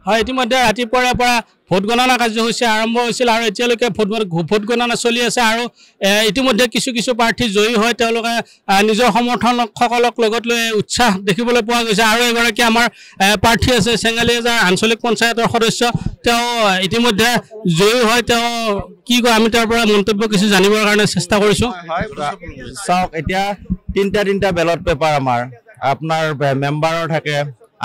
হয় ইতিমধ্যে ৰাতিপুৱাৰ পৰা ভোট গণনা কাৰ্যসূচী আৰম্ভ হৈছিল আৰু এতিয়ালৈকে ভোট গণনা চলি আছে আৰু ইতিমধ্যে কিছু প্ৰাৰ্থী জয়ী হয় তেওঁলোকে নিজৰ সমৰ্থকসকলক লগত লৈ উৎসাহ দেখিবলৈ পোৱা গৈছে আৰু এগৰাকী আমাৰ প্ৰাৰ্থী আছে চেঙালীজাৰ আঞ্চলিক পঞ্চায়তৰ সদস্য তেওঁ ইতিমধ্যে জয়ী হয় তেওঁ কি কয় আমি তাৰ পৰা মন্তব্য কিছু জানিবৰ কাৰণে চেষ্টা কৰিছোঁ চাওক এতিয়া তিনিটা বেলট পেপাৰ আমাৰ আপোনাৰ মেম্বাৰৰ থাকে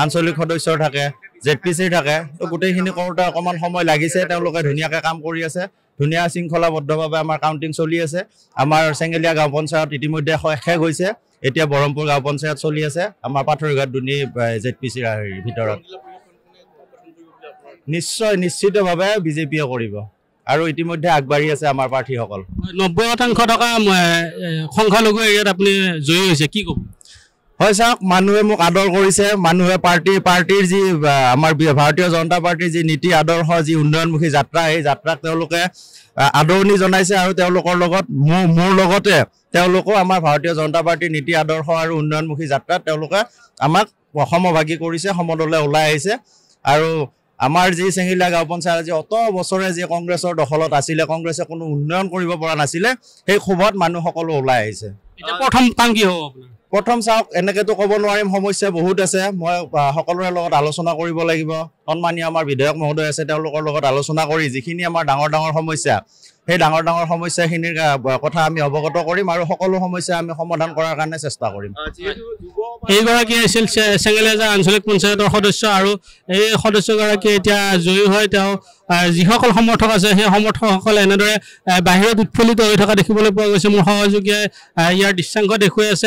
আঞ্চলিক সদস্যৰ থাকে ZPC থাকে তো গোটেইখিনি কৰোঁতে অকণমান সময় লাগিছে তেওঁলোকে ধুনীয়াকৈ কাম কৰি আছে ধুনীয়া শৃংখলাবদ্ধভাৱে আমাৰ কাউণ্টিং চলি আছে আমাৰ চেঙেলীয়া গাঁও পঞ্চায়ত ইতিমধ্যে শেষ হৈছে এতিয়া বৰহমপুৰ গাঁও পঞ্চায়ত চলি আছে আমাৰ পাথৰঘাট দুনি ZPCৰ ভিতৰত নিশ্চিতভাৱে বিজেপিয়ে কৰিব আৰু ইতিমধ্যে আগবাঢ়ি আছে আমাৰ প্ৰাৰ্থীসকল 90% টকা সংখ্যালঘু এৰিয়াত আপুনি জয়ী হৈছে কি ক'ব হয় চাওক মানুহে মোক আদৰ কৰিছে মানুহে পাৰ্টিৰ যি আমাৰ ভাৰতীয় জনতা পাৰ্টিৰ যি নীতি আদৰ্শ যি উন্নয়নমুখী যাত্ৰা এই যাত্ৰাক তেওঁলোকে আদৰণি জনাইছে আৰু তেওঁলোকৰ লগত মোৰ লগতে তেওঁলোকো আমাৰ ভাৰতীয় জনতা পাৰ্টিৰ নীতি আদৰ্শ আৰু উন্নয়নমুখী যাত্ৰাত তেওঁলোকে আমাক সমভাগী কৰিছে সমদলে ওলাই আহিছে আৰু আমাৰ যি চেঙেলীয়া গাঁও পঞ্চায়ত যি অত বছৰে যি কংগ্ৰেছৰ দখলত আছিলে কংগ্ৰেছে কোনো উন্নয়ন কৰিব পৰা নাছিলে সেই ক্ষোভত মানুহ সকলো ওলাই আহিছে প্ৰথম কাম কি হ'ব আপোনাৰ প্ৰথম চাওক এনেকেতো ক'ব নোৱাৰিম সমস্যা বহুত আছে মই সকলোৰে লগত আলোচনা কৰিব লাগিব সন্মানীয় আমাৰ বিধায়ক মহোদয় আছে তেওঁলোকৰ লগত আলোচনা কৰি যিখিনি আমাৰ ডাঙৰ সমস্যা সেই ডাঙৰ সমস্যাখিনিৰ কথা আমি অৱগত কৰিম আৰু সকলো সমস্যা আমি সমাধান কৰাৰ কাৰণে চেষ্টা কৰিম এইগৰাকী আছিল চেঙেলীয়া আঞ্চলিক পঞ্চায়তৰ সদস্য আৰু এই সদস্যগৰাকী এতিয়া জয়ী হয় তেওঁ যিসকল সমৰ্থক আছে সেই সমৰ্থকসকলে এনেদৰে বাহিৰত উৎফুল্লিত হৈ থকা দেখিবলৈ পোৱা গৈছে মোৰ সহযোগীয়ে ইয়াৰ দৃশ্যাংশ দেখুৱাই আছে